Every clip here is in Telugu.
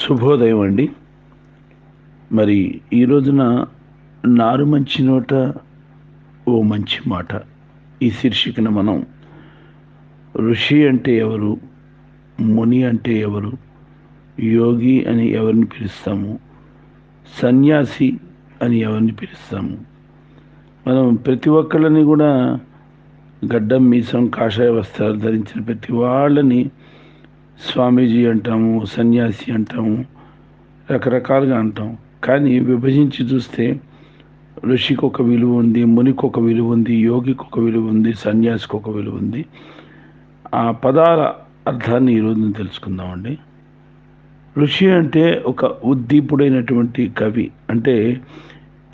శుభోదయం అండి. మరి ఈ రోజున నారు మంచి నోట ఓ మంచి మాట ఈ శీర్షికన మనం ఋషి అంటే ఎవరు, ముని అంటే ఎవరు, యోగి అని ఎవరిని పిలుస్తాము, సన్యాసి అని ఎవరిని పిలుస్తాము. మనం ప్రతి ఒక్కళ్ళని కూడా గడ్డం మీసం కాషాయ వస్త్రాలు ధరించిన ప్రతి వాళ్ళని స్వామీజీ అంటాము, సన్యాసి అంటాము, రకరకాలుగా అంటాం. కానీ విభజించి చూస్తే ఋషికి ఒక విలువ ఉంది, మునికి ఒక విలువ ఉంది, యోగికి ఒక విలువ ఉంది, సన్యాసికి ఒక విలువ ఉంది. ఆ పదాల అర్థాన్ని ఈరోజు తెలుసుకుందామండి. ఋషి అంటే ఒక ఉద్దీపుడైనటువంటి కవి, అంటే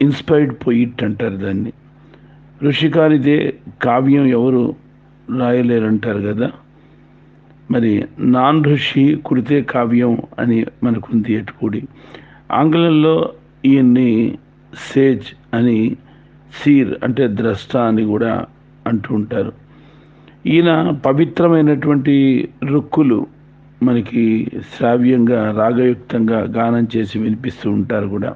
ఇన్స్పైర్డ్ పొయిట్ అంటారు దాన్ని. ఋషి కానిదే కావ్యం ఎవరు రాయలేరంటారు కదా. మరి నాన్ ఋషి కుడితే కావ్యం అని మనకుంది ఎటుకూడి. ఆంగ్లంలో ఈయన్ని సేజ్ అని, సీర్ అంటే ద్రష్ట అని కూడా అంటూ ఉంటారు. ఈయన పవిత్రమైనటువంటి రుక్కులు మనకి శ్రావ్యంగా రాగయుక్తంగా గానం చేసి వినిపిస్తూ ఉంటారు కూడా.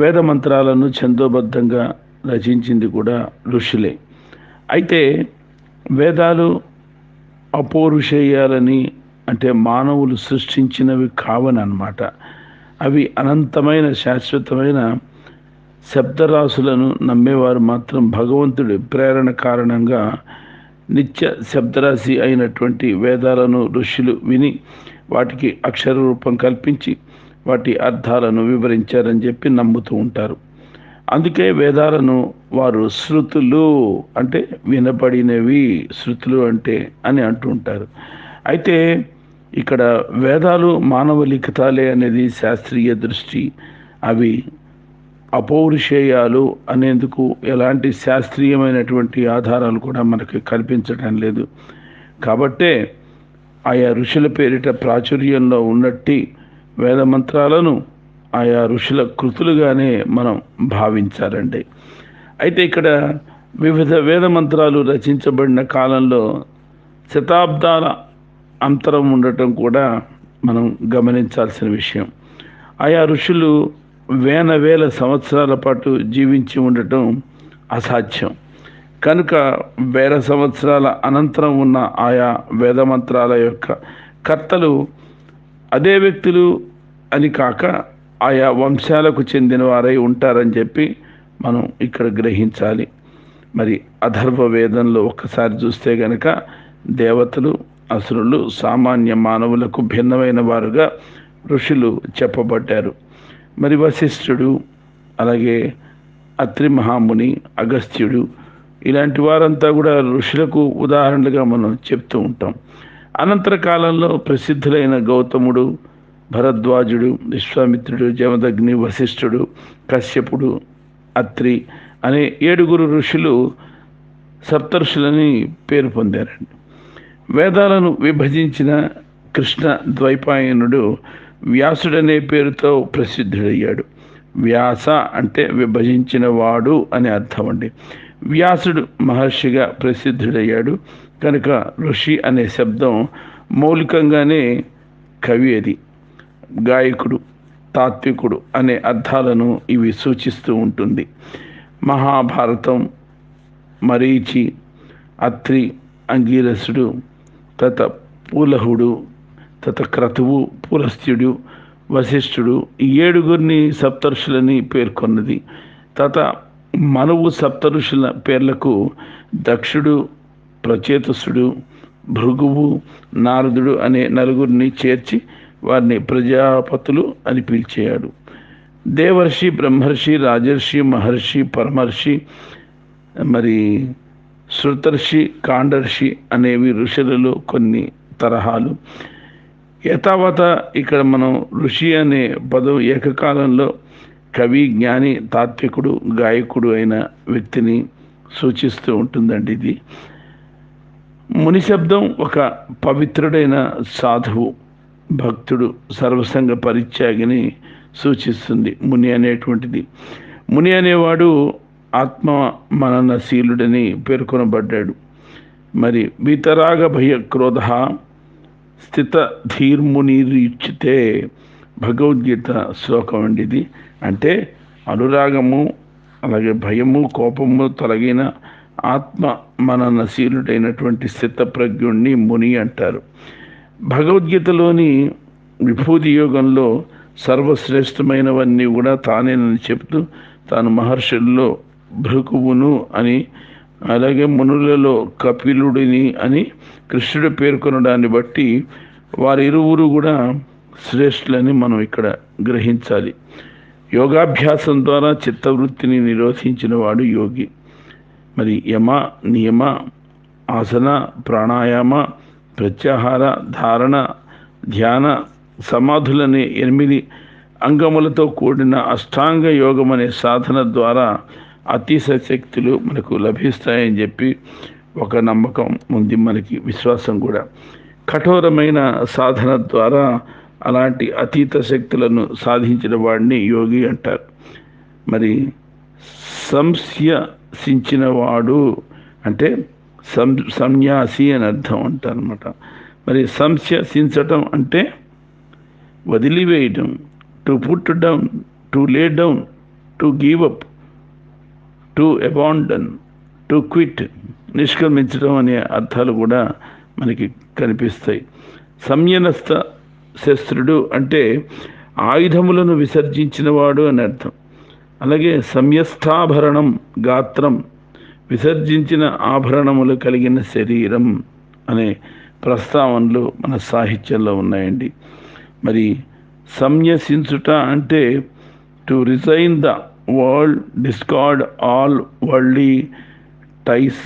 వేద మంత్రాలను ఛందోబద్ధంగా రచించింది కూడా ఋషులే. అయితే వేదాలు అపౌరుషేయాలని, అంటే మానవులు సృష్టించినవి కావని అన్నమాట. అవి అనంతమైన శాశ్వతమైన శబ్దరాశులను నమ్మేవారు మాత్రం భగవంతుడి ప్రేరణ కారణంగా నిత్య శబ్దరాశి అయినటువంటి వేదాలను ఋషులు విని వాటికి అక్షర రూపం కల్పించి వాటి అర్థాలను వివరించారని చెప్పి నమ్ముతూ ఉంటారు. అందుకే వేదాలను వారు శృతులు, అంటే వినపడినవి, శృతులు అంటే అని అంటూ ఉంటారు. అయితే ఇక్కడ వేదాలు మానవ లిఖితాలే అనేది శాస్త్రీయ దృష్టి. అవి అపౌరుషేయాలు అనేందుకు ఎలాంటి శాస్త్రీయమైనటువంటి ఆధారాలు కూడా మనకి కల్పించడం లేదు. కాబట్టే ఆయా ఋషుల పేరిట ప్రాచుర్యంలో ఉన్నట్టి వేద మంత్రాలను ఆయా ఋషుల కృతులుగానే మనం భావించాలండి. అయితే ఇక్కడ వివిధ వేద మంత్రాలు రచించబడిన కాలంలో శతాబ్దాల అంతరం ఉండటం కూడా మనం గమనించాల్సిన విషయం. ఆయా ఋషులు వేల సంవత్సరాల పాటు జీవించి ఉండటం అసాధ్యం. కనుక వేల సంవత్సరాల అనంతరం ఉన్న ఆయా వేద మంత్రాల యొక్క కర్తలు అదే వ్యక్తులు అని కాక ఆయా వంశాలకు చెందిన వారై ఉంటారని చెప్పి మనం ఇక్కడ గ్రహించాలి. మరి అథర్వ వేదంలో ఒక్కసారి చూస్తే గనక దేవతలు, అసురులు, సామాన్య మానవులకు భిన్నమైన వారుగా ఋషులు చెప్పబడ్డారు. మరి వశిష్ఠుడు, అలాగే అత్రి మహాముని, అగస్త్యుడు, ఇలాంటి వారంతా కూడా ఋషులకు ఉదాహరణలుగా మనం చెప్తూ ఉంటాం. అనంతర కాలంలో ప్రసిద్ధులైన గౌతముడు, భరద్వాజుడు, విశ్వామిత్రుడు, జమదగ్ని, వశిష్ఠుడు, కశ్యపుడు, అత్రి అనే 7 ఋషులు సప్తఋషులని పేరు పొందారండి. వేదాలను విభజించిన కృష్ణ ద్వైపాయనుడు వ్యాసుడనే పేరుతో ప్రసిద్ధుడయ్యాడు. వ్యాస అంటే విభజించిన వాడు అని అర్థం అండి. వ్యాసుడు మహర్షిగా ప్రసిద్ధుడయ్యాడు కనుక ఋషి అనే శబ్దం మౌలికంగానే కవి, అది గాయకుడు, తాత్వికుడు అనే అర్థాలను ఇవి సూచిస్తూ ఉంటుంది. మహాభారతం, మరీచి, అత్రి, అంగీరసుడు, తత పూలహుడు, తత క్రతువు, పులస్త్యుడు, వశిష్ఠుడు ఈ 7 సప్తఋషులని పేర్కొన్నది. తత మనువు సప్తఋషుల పేర్లకు దక్షుడు, ప్రచేతసుడు, భృగువు, నారదుడు అనే 4 చేర్చి వారిని ప్రజాపతులు అని పిలిచాడు. దేవర్షి, బ్రహ్మర్షి, రాజర్షి, మహర్షి, పరమర్షి, మరి శృతర్షి, కాండర్షి అనేవి ఋషులలో కొన్ని తరహాలు. యథావత ఇక్కడ మనం ఋషి అనే పదం ఏకకాలంలో కవి, జ్ఞాని, తాత్వికుడు, గాయకుడు అయిన వ్యక్తిని సూచిస్తూ ఉంటుందండి. ఇది ముని శబ్దం ఒక పవిత్రుడైన సాధువు, భక్తుడు, సర్వసంగ పరిత్యాగిని సూచిస్తుంది ముని అనేటువంటిది. ముని అనేవాడు ఆత్మ మననశీలుడని పేర్కొనబడ్డాడు. మరి వీతరాగ భయ క్రోధ స్థిత ధీర్మునిరీక్షితే భగవద్గీత శ్లోకం అండి ఇది. అంటే అనురాగము, అలాగే భయము, కోపము తొలగిన ఆత్మ మననశీలుడైనటువంటి స్థితప్రజ్ఞుణ్ణి ముని అంటారు. భగవద్గీతలోని విభూతి యోగంలో సర్వశ్రేష్టమైనవన్నీ కూడా తానేనని చెప్తూ తాను మహర్షుల్లో భృకువును అని, అలాగే మునులలో కపిలుడిని అని కృష్ణుడు పేర్కొనడాన్ని బట్టి వారిరువురు కూడా శ్రేష్ఠులని మనం ఇక్కడ గ్రహించాలి. యోగాభ్యాసం ద్వారా చిత్తవృత్తిని నిరోధించిన వాడు యోగి. మరి యమ, నియమ, ఆసన, ప్రాణాయామ, ప్రత్యాహార, ధారణ, ధ్యాన, సమాధులనే 8 అంగములతో కూడిన అష్టాంగ యోగం అనే సాధన ద్వారా అతీత శక్తులు మనకు లభిస్తాయని చెప్పి ఒక నమ్మకం ఉంది, మనకి విశ్వాసం కూడా. కఠోరమైన సాధన ద్వారా అలాంటి అతీత శక్తులను సాధించిన వాడిని యోగి అంటారు. మరి సంస్యసించిన వాడు అంటే సన్యాసి అని అర్థం అంటారనమాట. మరి సంస్యసించటం అంటే వదిలివేయటం, to put down, to lay down, to give up, to abandon, to quit, నిష్క్రమించడం అనే అర్థాలు కూడా మనకి కనిపిస్తాయి. సంయనస్త శస్త్రుడు అంటే ఆయుధములను విసర్జించిన వాడు అని అర్థం. అలాగే సంయస్థాభరణం గాత్రం, విసర్జించిన ఆభరణములు కలిగిన శరీరం అనే ప్రస్తావనలు మన సాహిత్యంలో ఉన్నాయండి. మరి సంయసించుట అంటే to resign the world, discard all worldly ties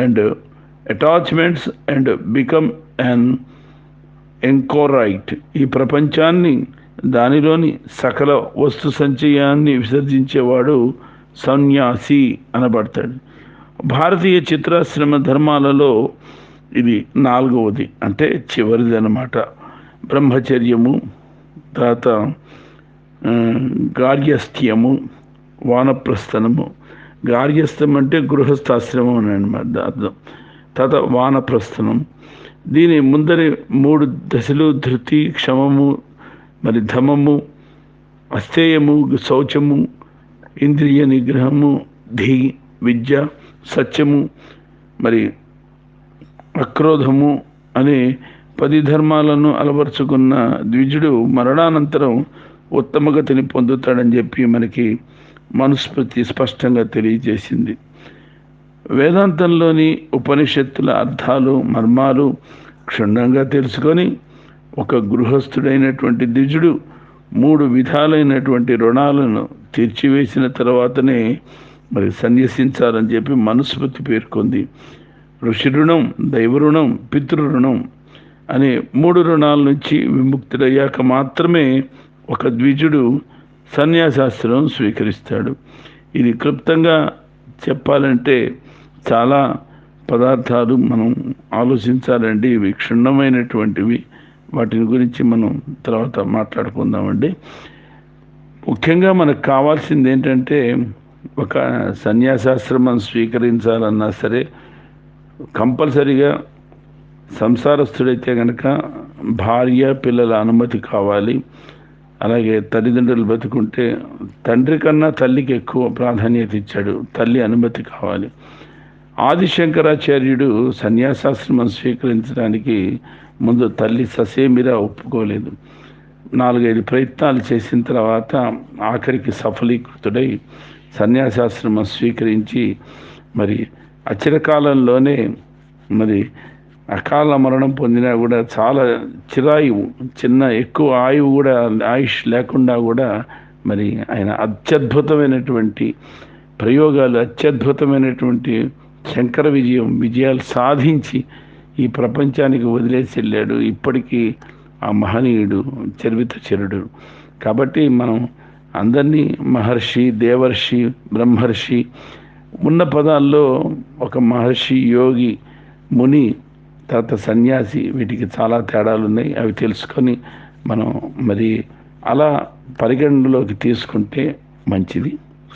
and attachments and become an anchorite. ఈ ప్రపంచాన్ని, దానిలోని సకల వస్తు సంచయాన్ని విసర్జించేవాడు సన్యాసి అనబడతాడు. భారతీయ చిత్రాశ్రమ ధర్మాలలో ఇది 4వది, అంటే చివరిది అన్నమాట. బ్రహ్మచర్యము, తర్వాత గార్హస్థ్యము, వానప్రస్థనము. గార్హస్థం అంటే గృహస్థాశ్రమం అని అన్నమాట అర్థం. తర్వాత వానప్రస్థనం. దీని ముందరి 3 దశలు ధృతి, క్షమము, మరి ధమము, అస్థేయము, శౌచము, ఇంద్రియ నిగ్రహము, ధీ, విద్య, సత్యము, మరి అక్రోధము అనే 10 ధర్మాలను అలవరుచుకున్న ద్విజుడు మరణానంతరం ఉత్తమగతిని పొందుతాడని చెప్పి మనకి మనుస్మృతి స్పష్టంగా తెలియజేసింది. వేదాంతంలోని ఉపనిషత్తుల అర్థాలు, మర్మాలు క్షుణ్ణంగా తెలుసుకొని ఒక గృహస్థుడైనటువంటి ద్విజుడు 3 విధాలైనటువంటి రుణాలను తీర్చివేసిన తర్వాతనే మరి సన్యసించాలని చెప్పి మనుస్మృతి పేర్కొంది. ఋషి రుణం, దైవ రుణం, పితృరుణం అనే 3 రుణాల నుంచి విముక్తుడయ్యాక మాత్రమే ఒక ద్విజుడు సన్యాసాశ్రమం స్వీకరిస్తాడు. ఇది క్లుప్తంగా చెప్పాలంటే చాలా పదార్థాలు మనం ఆలోచించాలండి. ఇవి క్షుణ్ణమైనటువంటివి. వాటిని గురించి మనం తర్వాత మాట్లాడుకుందామండి. ముఖ్యంగా మనకు కావాల్సింది ఏంటంటే, ఒక సన్యాసాశ్రమం స్వీకరించాలన్నా సరే కంపల్సరిగా సంసారస్తుడైతే కనుక భార్య, పిల్లల అనుమతి కావాలి. అలాగే తల్లిదండ్రులు బతుకుంటే తండ్రి కన్నా తల్లికి ఎక్కువ ప్రాధాన్యత ఇచ్చాడు, తల్లి అనుమతి కావాలి. ఆదిశంకరాచార్యుడు సన్యాసాశ్రమం స్వీకరించడానికి ముందు తల్లి ససేమిరా ఒప్పుకోలేదు. 4-5 ప్రయత్నాలు చేసిన తర్వాత ఆఖరికి సఫలీకృతుడై సన్యాసాశ్రమం స్వీకరించి మరి అచిరకాలంలోనే మరి అకాల మరణం పొందినా కూడా చాలా ఎక్కువ ఆయువు కూడా, ఆయుష్ లేకుండా కూడా మరి ఆయన అత్యద్భుతమైనటువంటి ప్రయోగాలు, అత్యద్భుతమైనటువంటి శంకర విజయాలు సాధించి ఈ ప్రపంచానికి వదిలేసి వెళ్ళాడు. ఇప్పటికీ ఆ మహనీయుడు చరిత్రచరుడు. కాబట్టి మనం అందరినీ మహర్షి, దేవర్షి, బ్రహ్మర్షి ఉన్న పదాల్లో ఒక మహర్షి, యోగి, ముని, తర్వాత సన్యాసి, వీటికి చాలా తేడాలు ఉన్నాయి. అవి తెలుసుకొని మనం మరి అలా పరిగణనలోకి తీసుకుంటే మంచిది.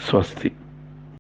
స్వస్తి.